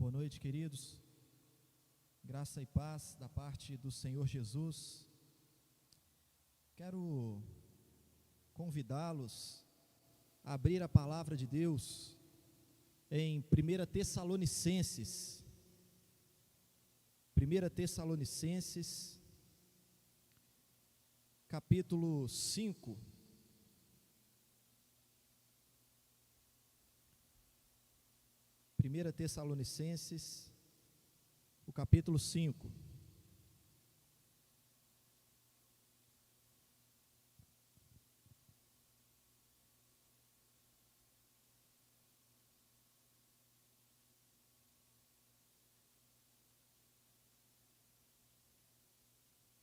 Boa noite, queridos. Graça e paz da parte do Senhor Jesus. Quero convidá-los a abrir a palavra de Deus em 1 Tessalonicenses. 1 Tessalonicenses, capítulo 5. 1 Tessalonicenses, o capítulo 5.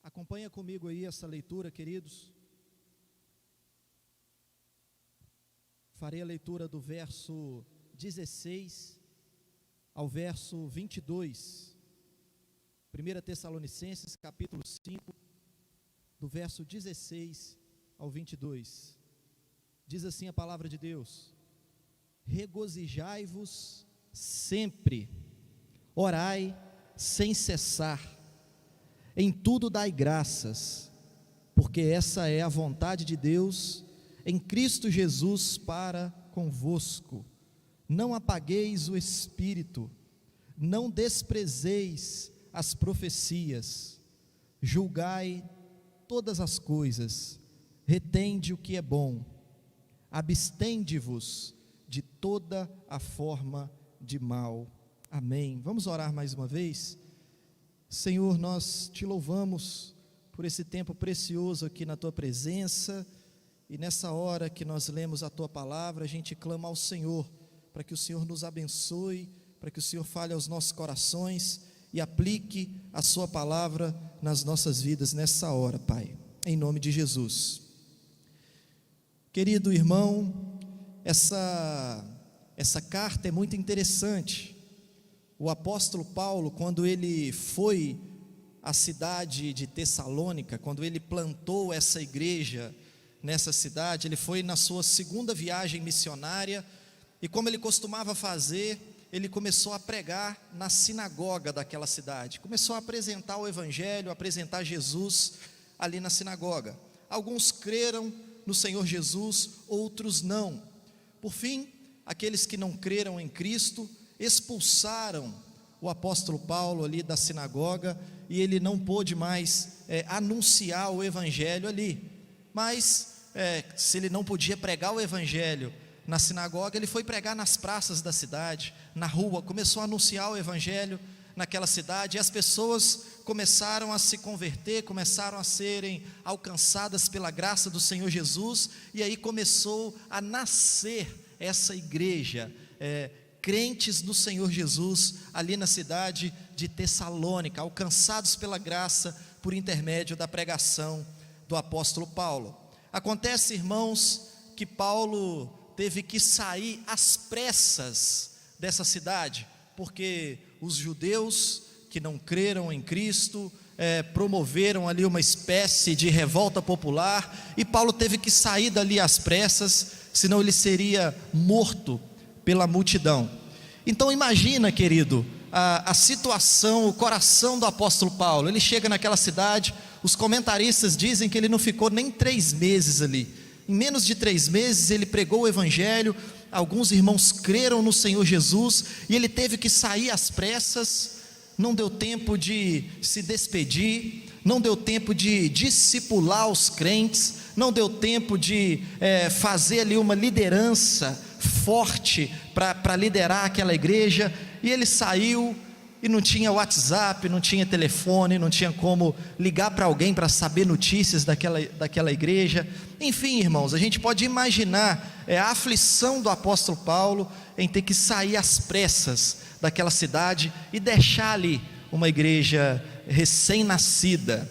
Acompanha comigo aí essa leitura, queridos. Farei a leitura do verso 16 ao verso 22, 1 Tessalonicenses, capítulo 5, do verso 16 ao 22, diz assim a palavra de Deus: regozijai-vos sempre, orai sem cessar, em tudo dai graças, porque essa é a vontade de Deus em Cristo Jesus para convosco. Não apagueis o espírito, não desprezeis as profecias, julgai todas as coisas, retende o que é bom, abstende-vos de toda a forma de mal. Amém. Vamos orar mais uma vez? Senhor, nós te louvamos por esse tempo precioso aqui na tua presença, e nessa hora que nós lemos a tua palavra, a gente clama ao Senhor para que o Senhor nos abençoe, para que o Senhor fale aos nossos corações e aplique a sua palavra nas nossas vidas nessa hora, Pai, em nome de Jesus. Querido irmão, essa carta é muito interessante. O apóstolo Paulo, quando ele foi à cidade de Tessalônica, quando ele plantou essa igreja nessa cidade, ele foi na sua segunda viagem missionária. E como ele costumava fazer, ele começou a pregar na sinagoga daquela cidade. Começou a apresentar o Evangelho, a apresentar Jesus ali na sinagoga. Alguns creram no Senhor Jesus, outros não. Por fim, aqueles que não creram em Cristo expulsaram o apóstolo Paulo ali da sinagoga, e ele não pôde mais anunciar o Evangelho ali. Mas se ele não podia pregar o Evangelho na sinagoga, ele foi pregar nas praças da cidade, na rua, começou a anunciar o Evangelho naquela cidade, e as pessoas começaram a se converter, começaram a serem alcançadas pela graça do Senhor Jesus, e aí começou a nascer essa igreja, crentes no Senhor Jesus, ali na cidade de Tessalônica, alcançados pela graça, por intermédio da pregação do apóstolo Paulo. Acontece, irmãos, que Paulo teve que sair às pressas dessa cidade, porque os judeus que não creram em Cristo promoveram ali uma espécie de revolta popular, e Paulo teve que sair dali às pressas, senão ele seria morto pela multidão. Então imagina, querido, a situação, o coração do apóstolo Paulo. Ele chega naquela cidade, os comentaristas dizem que ele não ficou nem 3 meses ali. Em menos de 3 meses ele pregou o Evangelho, alguns irmãos creram no Senhor Jesus, e ele teve que sair às pressas. Não deu tempo de se despedir, não deu tempo de discipular os crentes, não deu tempo de fazer ali uma liderança forte para liderar aquela igreja, e ele saiu, e não tinha WhatsApp, não tinha telefone, não tinha como ligar para alguém para saber notícias daquela igreja. Enfim, irmãos, a gente pode imaginar a aflição do apóstolo Paulo em ter que sair às pressas daquela cidade e deixar ali uma igreja recém-nascida.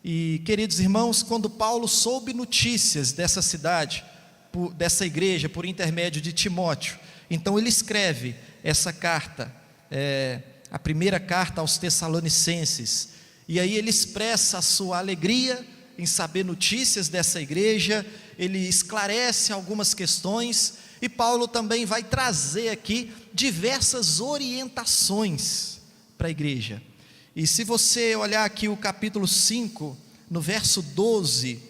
E, queridos irmãos, quando Paulo soube notícias dessa cidade, dessa igreja, por intermédio de Timóteo, então ele escreve essa carta, a primeira carta aos Tessalonicenses, e aí ele expressa a sua alegria em saber notícias dessa igreja, ele esclarece algumas questões, E Paulo também vai trazer aqui diversas orientações para a igreja. E se você olhar aqui o capítulo 5, no verso 12,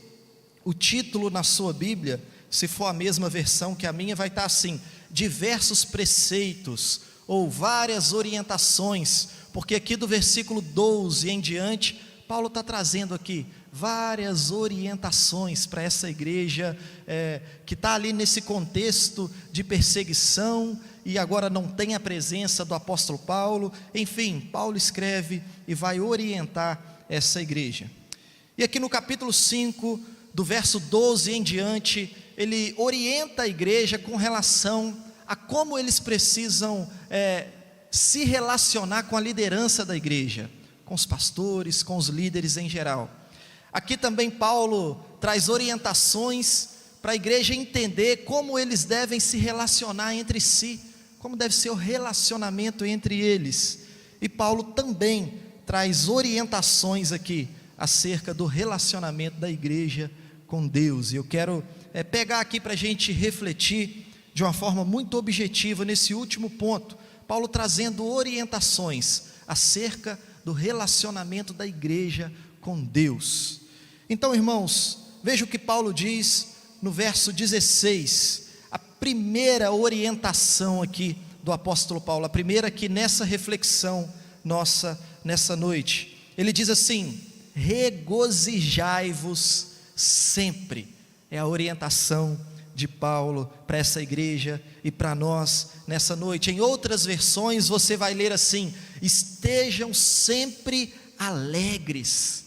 o título na sua Bíblia, se for a mesma versão que a minha, vai estar assim: diversos preceitos, ou várias orientações, porque aqui do versículo 12 em diante, Paulo está trazendo aqui várias orientações para essa igreja, que está ali nesse contexto de perseguição, e agora não tem a presença do apóstolo Paulo. Enfim, Paulo escreve e vai orientar essa igreja. E aqui no capítulo 5, do verso 12 em diante, ele orienta a igreja com relação a como eles precisam se relacionar com a liderança da igreja, com os pastores, com os líderes em geral. Aqui também Paulo traz orientações para a igreja entender como eles devem se relacionar entre si, como deve ser o relacionamento entre eles. E Paulo também traz orientações aqui acerca do relacionamento da igreja com Deus. E eu quero pegar aqui para a gente refletir de uma forma muito objetiva nesse último ponto, Paulo trazendo orientações acerca do relacionamento da igreja com Deus. Então, irmãos, veja o que Paulo diz no verso 16, a primeira orientação aqui do apóstolo Paulo, a primeira aqui nessa reflexão nossa nessa noite. Ele diz assim: regozijai-vos sempre. É a orientação de Paulo para essa igreja e para nós nessa noite. Em outras versões você vai ler assim: estejam sempre alegres.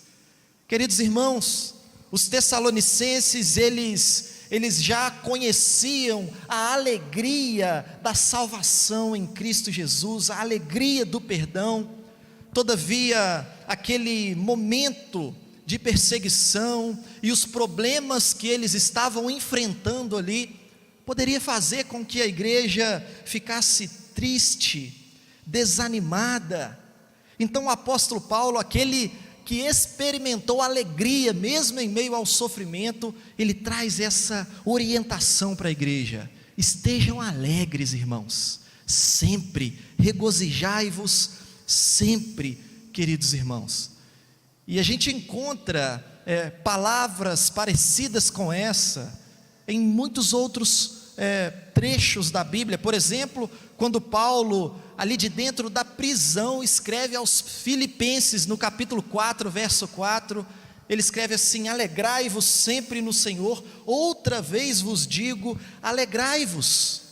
Queridos irmãos, os tessalonicenses, eles já conheciam a alegria da salvação em Cristo Jesus, a alegria do perdão. Todavia, aquele momento de perseguição e os problemas que eles estavam enfrentando ali, poderia fazer com que a igreja ficasse triste, desanimada. Então o apóstolo Paulo, aquele que experimentou alegria mesmo em meio ao sofrimento, ele traz essa orientação para a igreja: estejam alegres, irmãos, sempre, regozijai-vos sempre, queridos irmãos. E a gente encontra palavras parecidas com essa em muitos outros trechos da Bíblia. Por exemplo, quando Paulo, ali de dentro da prisão, escreve aos Filipenses, no capítulo 4, verso 4, ele escreve assim: alegrai-vos sempre no Senhor, outra vez vos digo, alegrai-vos.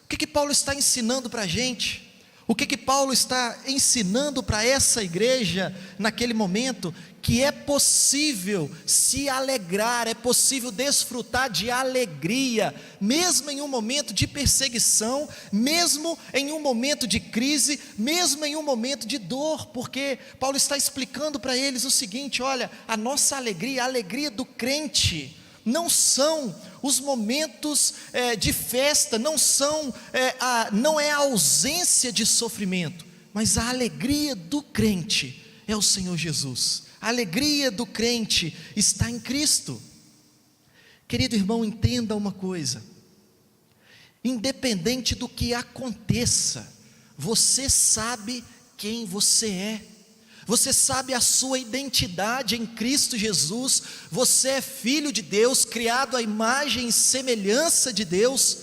O que Paulo está ensinando para a gente? O que Paulo está ensinando para essa igreja naquele momento? Que é possível se alegrar, é possível desfrutar de alegria, mesmo em um momento de perseguição, mesmo em um momento de crise, mesmo em um momento de dor, porque Paulo está explicando para eles o seguinte: olha, a nossa alegria, a alegria do crente, não são os momentos de festa, não é a ausência de sofrimento, mas a alegria do crente é o Senhor Jesus. A alegria do crente está em Cristo. Querido irmão, entenda uma coisa: independente do que aconteça, você sabe quem você é. Você sabe a sua identidade em Cristo Jesus. Você é filho de Deus, criado à imagem e semelhança de Deus,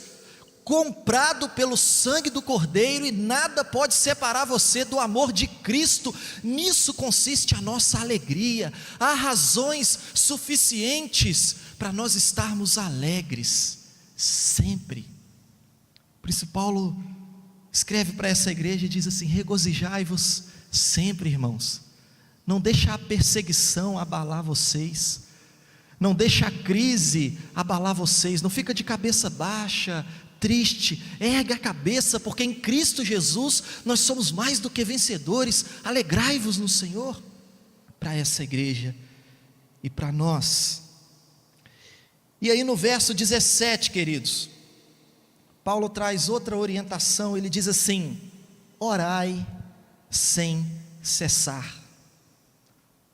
comprado pelo sangue do Cordeiro, e nada pode separar você do amor de Cristo. Nisso consiste a nossa alegria. Há razões suficientes para nós estarmos alegres sempre. Por isso Paulo escreve para essa igreja e diz assim: regozijai-vos sempre, irmãos. Não deixa a perseguição abalar vocês, não deixa a crise abalar vocês, não fica de cabeça baixa, triste. Ergue a cabeça, porque em Cristo Jesus nós somos mais do que vencedores. Alegrai-vos no Senhor. Para essa igreja e para nós. E aí no verso 17, queridos, Paulo traz outra orientação. Ele diz assim: orai sem cessar.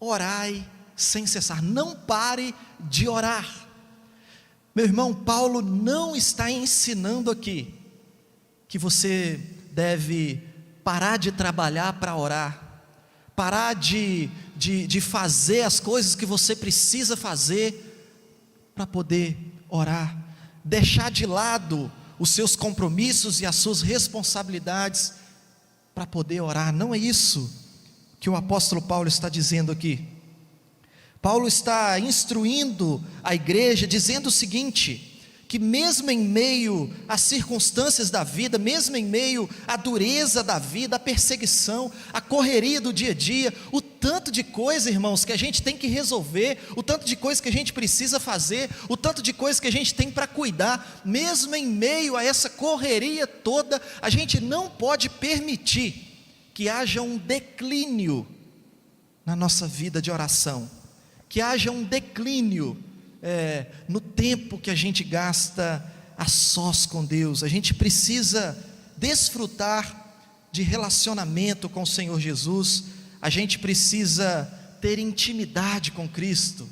Orai sem cessar, não pare de orar. Meu irmão, Paulo não está ensinando aqui que você deve parar de trabalhar para orar, parar de fazer as coisas que você precisa fazer para poder orar, deixar de lado os seus compromissos e as suas responsabilidades para poder orar. Não é isso que o apóstolo Paulo está dizendo aqui. Paulo está instruindo a igreja, dizendo o seguinte: que mesmo em meio às circunstâncias da vida, mesmo em meio à dureza da vida, à perseguição, à correria do dia a dia, o tanto de coisa, irmãos, que a gente tem que resolver, o tanto de coisa que a gente precisa fazer, o tanto de coisa que a gente tem para cuidar, mesmo em meio a essa correria toda, a gente não pode permitir que haja um declínio na nossa vida de oração, que haja um declínio no tempo que a gente gasta a sós com Deus. A gente precisa desfrutar de relacionamento com o Senhor Jesus, a gente precisa ter intimidade com Cristo.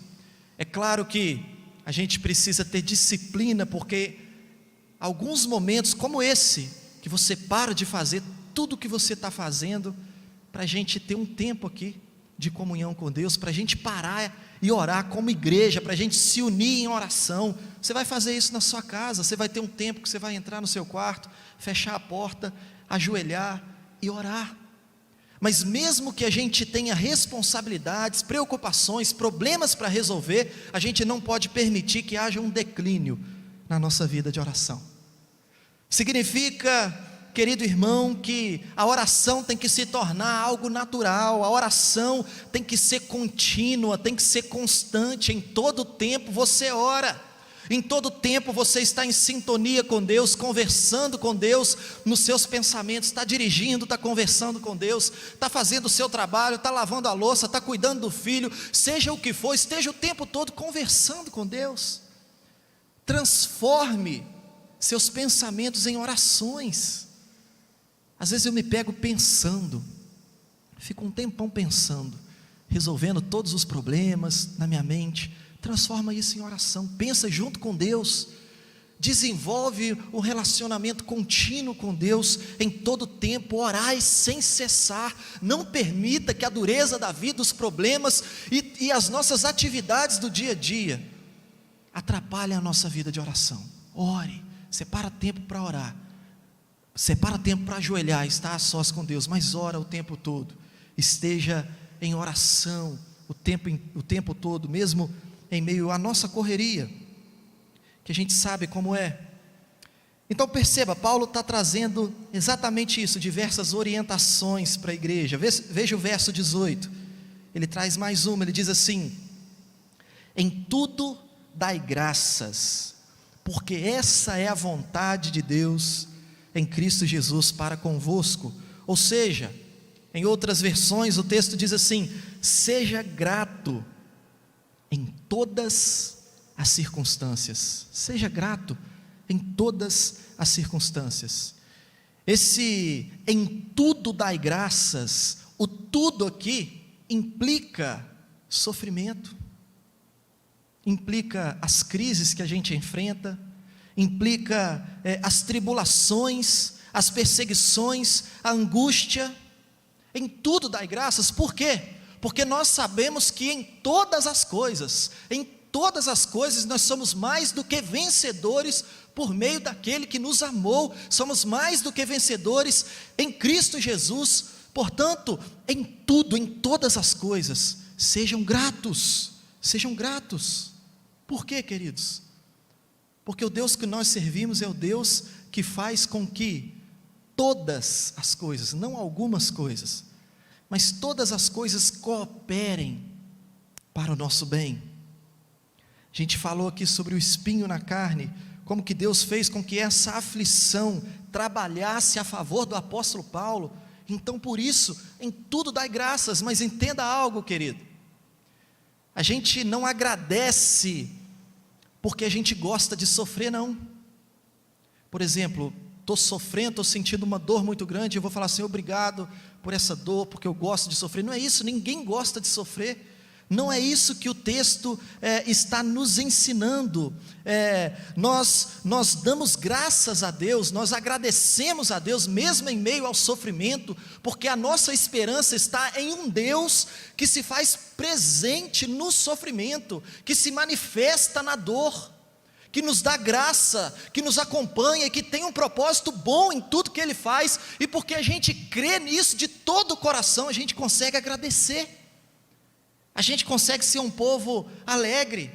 É claro que a gente precisa ter disciplina, porque alguns momentos como esse, que você para de fazer tudo o que você está fazendo, para a gente ter um tempo aqui de comunhão com Deus, para a gente parar e orar como igreja, para a gente se unir em oração. Você vai fazer isso na sua casa, você vai ter um tempo que você vai entrar no seu quarto, fechar a porta, ajoelhar e orar. Mas mesmo que a gente tenha responsabilidades, preocupações, problemas para resolver, a gente não pode permitir que haja um declínio na nossa vida de oração. Significa, querido irmão, que a oração tem que se tornar algo natural, a oração tem que ser contínua, tem que ser constante. Em todo tempo você ora, em todo tempo você está em sintonia com Deus, conversando com Deus nos seus pensamentos, está dirigindo, está conversando com Deus, está fazendo o seu trabalho, está lavando a louça, está cuidando do filho, seja o que for, esteja o tempo todo conversando com Deus. Transforme seus pensamentos em orações. Às vezes eu me pego pensando, fico um tempão pensando, resolvendo todos os problemas na minha mente. Transforma isso em oração, pensa junto com Deus, desenvolve um relacionamento contínuo com Deus em todo tempo. Orai sem cessar, não permita que a dureza da vida, os problemas e as nossas atividades do dia a dia atrapalhem a nossa vida de oração. Ore, separa tempo para orar, separa tempo para ajoelhar, estar a sós com Deus, mas ora o tempo todo, esteja em oração o tempo todo, mesmo em meio à nossa correria, que a gente sabe como é. Então perceba, Paulo está trazendo exatamente isso, diversas orientações para a igreja. Veja o verso 18, ele traz mais uma, ele diz assim: em tudo dai graças, porque essa é a vontade de Deus em Cristo Jesus para convosco. Ou seja, em outras versões o texto diz assim: seja grato em todas as circunstâncias. Seja grato em todas as circunstâncias. Esse em tudo dai graças, o tudo aqui implica sofrimento, implica as crises que a gente enfrenta, implica as tribulações, as perseguições, a angústia. Em tudo dai graças. Por quê? Porque nós sabemos que em todas as coisas nós somos mais do que vencedores por meio daquele que nos amou, somos mais do que vencedores em Cristo Jesus. Portanto, em tudo, em todas as coisas, sejam gratos. Por quê, queridos? Porque o Deus que nós servimos é o Deus que faz com que todas as coisas, não algumas coisas, mas todas as coisas cooperem para o nosso bem. A gente falou aqui sobre o espinho na carne, como que Deus fez com que essa aflição trabalhasse a favor do apóstolo Paulo. Então por isso, em tudo dai graças. Mas entenda algo, querido, a gente não agradece porque a gente gosta de sofrer, não. Por exemplo, estou sofrendo, estou sentindo uma dor muito grande, eu vou falar assim: obrigado por essa dor, porque eu gosto de sofrer. Não é isso, ninguém gosta de sofrer. Não é isso que o texto está nos ensinando. Nós damos graças a Deus, nós agradecemos a Deus, mesmo em meio ao sofrimento, porque a nossa esperança está em um Deus que se faz presente no sofrimento, que se manifesta na dor, que nos dá graça, que nos acompanha, que tem um propósito bom em tudo que Ele faz, e porque a gente crê nisso de todo o coração, a gente consegue agradecer. A gente consegue ser um povo alegre,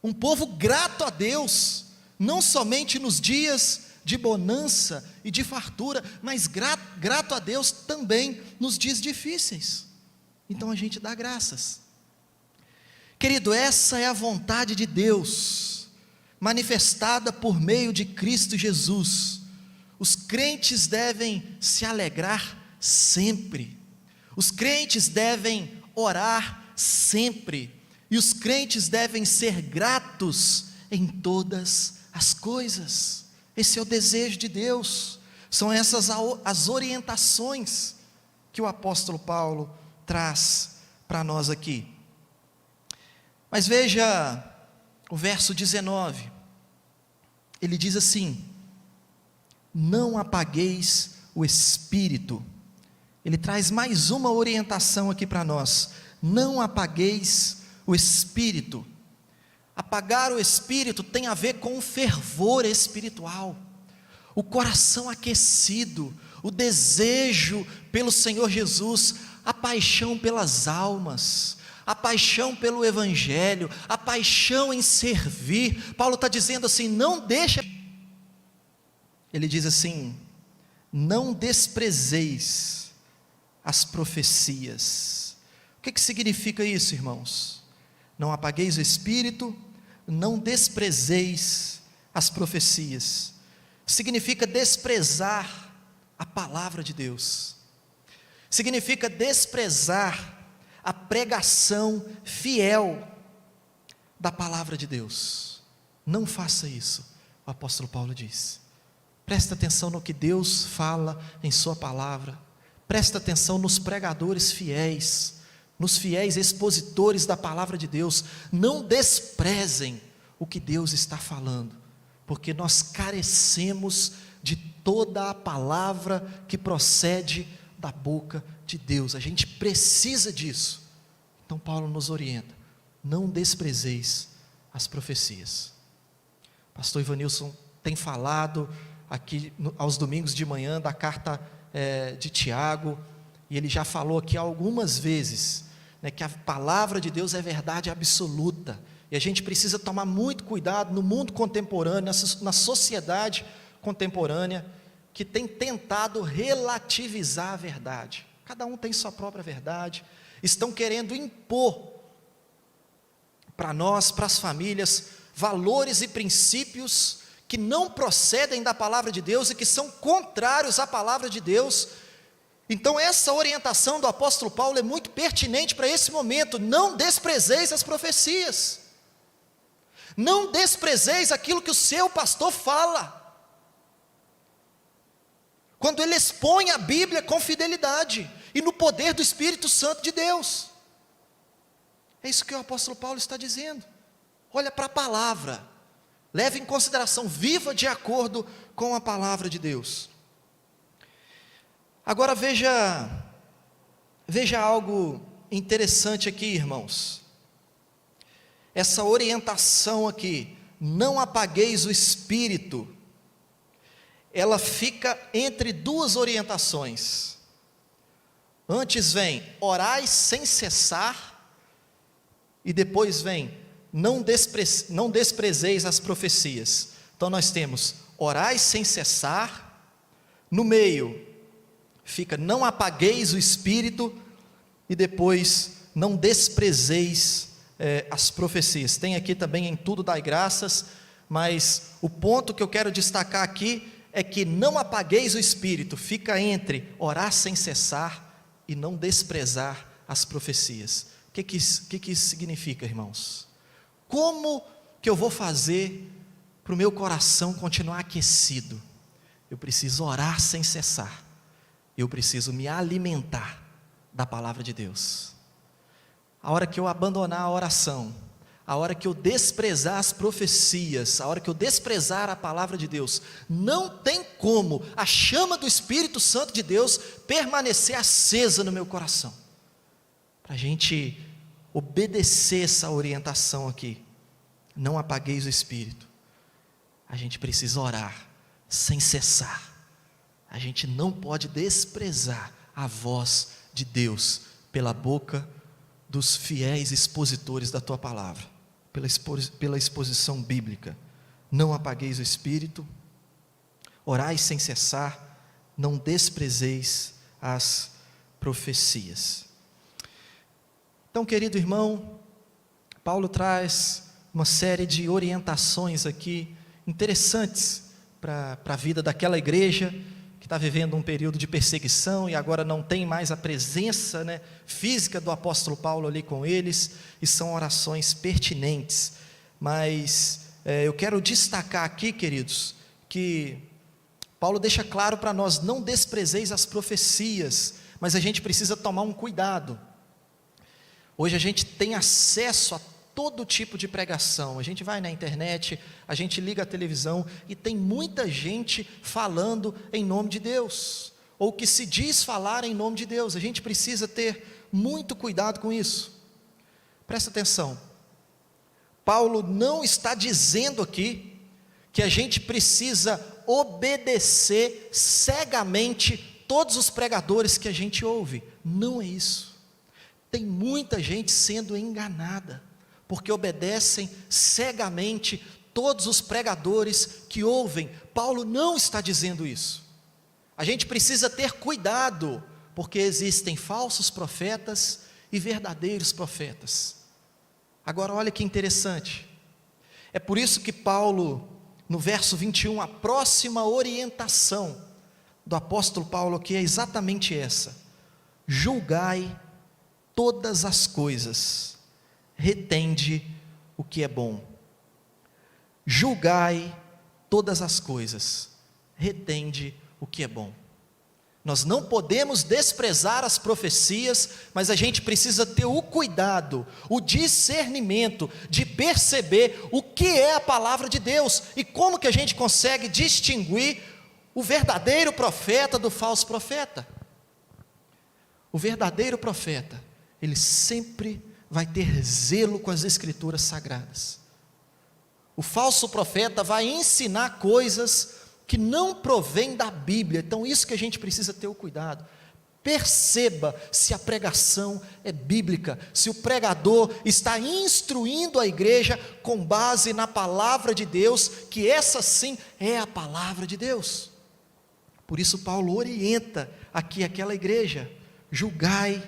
um povo grato a Deus, não somente nos dias de bonança e de fartura, mas grato a Deus também nos dias difíceis. Então a gente dá graças. Querido, essa é a vontade de Deus, manifestada por meio de Cristo Jesus. Os crentes devem se alegrar sempre, os crentes devem orar sempre, e os crentes devem ser gratos em todas as coisas. Esse é o desejo de Deus, são essas as orientações que o apóstolo Paulo traz para nós aqui. Mas veja o verso 19, ele diz assim: não apagueis o espírito. Ele traz mais uma orientação aqui para nós: não apagueis o espírito. Apagar o espírito tem a ver com o fervor espiritual, o coração aquecido, o desejo pelo Senhor Jesus, a paixão pelas almas, a paixão pelo Evangelho, a paixão em servir. Paulo está dizendo assim: não deixa. Ele diz assim: não desprezeis as profecias. O que significa isso, irmãos? Não apagueis o espírito, não desprezeis as profecias. Significa desprezar a palavra de Deus, significa desprezar a pregação fiel da palavra de Deus. Não faça isso, o apóstolo Paulo diz. Presta atenção no que Deus fala em sua palavra, presta atenção nos pregadores fiéis, nos fiéis expositores da palavra de Deus. Não desprezem o que Deus está falando, porque nós carecemos de toda a palavra que procede da boca de Deus. A gente precisa disso. Então Paulo nos orienta: não desprezeis as profecias. Pastor Ivanilson tem falado aqui aos domingos de manhã da carta de Tiago, e ele já falou aqui algumas vezes, que a palavra de Deus é verdade absoluta, e a gente precisa tomar muito cuidado no mundo contemporâneo, na sociedade contemporânea, que tem tentado relativizar a verdade. Cada um tem sua própria verdade, estão querendo impor para nós, para as famílias, valores e princípios que não procedem da palavra de Deus e que são contrários à palavra de Deus. Então essa orientação do apóstolo Paulo é muito pertinente para esse momento: não desprezeis as profecias, não desprezeis aquilo que o seu pastor fala, quando ele expõe a Bíblia com fidelidade e no poder do Espírito Santo de Deus. É isso que o apóstolo Paulo está dizendo. Olha para a palavra, leve em consideração, viva de acordo com a palavra de Deus. Agora veja algo interessante aqui, irmãos. Essa orientação aqui, não apagueis o espírito, ela fica entre duas orientações. Antes vem orai sem cessar, e depois vem não desprezeis as profecias. Então nós temos orai sem cessar, no meio fica não apagueis o espírito, e depois não desprezeis as profecias. Tem aqui também em tudo dai graças, mas o ponto que eu quero destacar aqui é que não apagueis o espírito, fica entre orar sem cessar e não desprezar as profecias. O que isso significa, irmãos? Como que eu vou fazer para o meu coração continuar aquecido? Eu preciso orar sem cessar, eu preciso me alimentar da palavra de Deus. a hora que eu abandonar a oração, a hora que eu desprezar as profecias, a hora que eu desprezar a palavra de Deus, não tem como a chama do Espírito Santo de Deus permanecer acesa no meu coração. Para a gente obedecer essa orientação aqui, não apagueis o Espírito, a gente precisa orar sem cessar. A gente não pode desprezar a voz de Deus pela boca dos fiéis expositores da tua palavra, pela exposição bíblica. Não apagueis o Espírito, orai sem cessar, não desprezeis as profecias. Então, querido irmão, Paulo traz uma série de orientações aqui interessantes para a vida daquela igreja que está vivendo um período de perseguição e agora não tem mais a presença, física do apóstolo Paulo ali com eles, e são orações pertinentes. Mas eu quero destacar aqui, queridos, que Paulo deixa claro para nós: não desprezeis as profecias, mas a gente precisa tomar um cuidado. Hoje a gente tem acesso a todo tipo de pregação, a gente vai na internet, a gente liga a televisão e tem muita gente falando em nome de Deus, ou que se diz falar em nome de Deus. A gente precisa ter muito cuidado com isso. Presta atenção, Paulo não está dizendo aqui que a gente precisa obedecer cegamente todos os pregadores que a gente ouve. Não é isso. Tem muita gente sendo enganada, porque obedecem cegamente todos os pregadores que ouvem. Paulo não está dizendo isso. A gente precisa ter cuidado, porque existem falsos profetas e verdadeiros profetas. Agora olha que interessante, é por isso que Paulo, no verso 21, a próxima orientação do apóstolo Paulo aqui é exatamente essa: julgai todas as coisas, retende o que é bom. Julgai todas as coisas, retende o que é bom. Nós não podemos desprezar as profecias, mas a gente precisa ter o cuidado, o discernimento de perceber o que é a palavra de Deus e como que a gente consegue distinguir o verdadeiro profeta do falso profeta. O verdadeiro profeta, ele sempre vai ter zelo com as escrituras sagradas. O falso profeta vai ensinar coisas que não provém da Bíblia. Então isso que a gente precisa ter o cuidado. Perceba se a pregação é bíblica, se o pregador está instruindo a igreja com base na palavra de Deus, que essa sim é a palavra de Deus. Por isso Paulo orienta aqui aquela igreja: julgai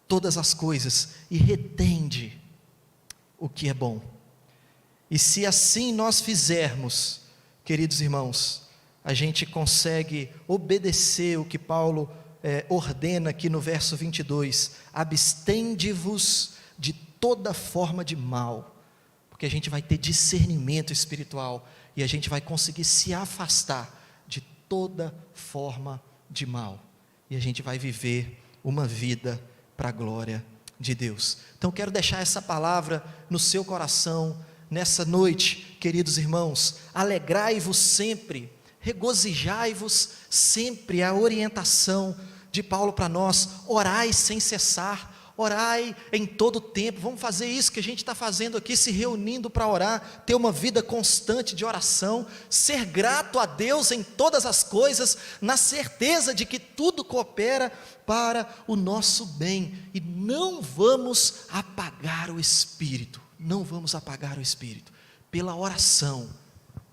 todas as coisas e retende o que é bom. E se assim nós fizermos, queridos irmãos, a gente consegue obedecer o que Paulo ordena aqui no verso 22, abstende-vos de toda forma de mal, porque a gente vai ter discernimento espiritual, e a gente vai conseguir se afastar de toda forma de mal, e a gente vai viver uma vida para a glória de Deus. Então quero deixar essa palavra no seu coração, nessa noite, queridos irmãos. Alegrai-vos sempre, regozijai-vos sempre. A orientação de Paulo para nós: orai sem cessar, orai em todo tempo. Vamos fazer isso que a gente está fazendo aqui, se reunindo para orar, ter uma vida constante de oração, ser grato a Deus em todas as coisas, na certeza de que tudo coopera para o nosso bem, e não vamos apagar o Espírito. Não vamos apagar o Espírito, pela oração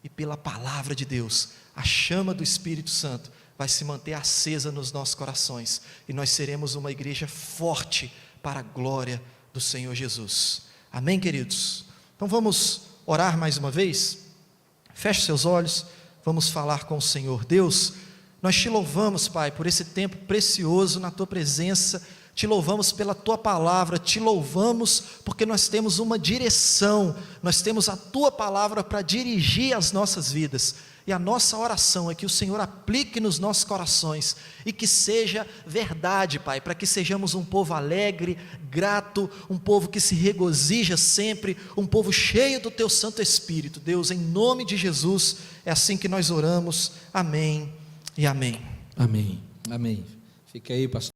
e pela palavra de Deus. A chama do Espírito Santo vai se manter acesa nos nossos corações, e nós seremos uma igreja forte para a glória do Senhor Jesus. Amém, queridos? Então vamos orar mais uma vez? Feche seus olhos, vamos falar com o Senhor. Deus, nós te louvamos, Pai, por esse tempo precioso na tua presença, Te louvamos pela Tua palavra, Te louvamos porque nós temos uma direção, nós temos a Tua palavra para dirigir as nossas vidas, e a nossa oração é que o Senhor aplique nos nossos corações, e que seja verdade, Pai, para que sejamos um povo alegre, grato, um povo que se regozija sempre, um povo cheio do Teu Santo Espírito. Deus, em nome de Jesus, é assim que nós oramos, amém e amém. Amém, amém. Fica aí, pastor.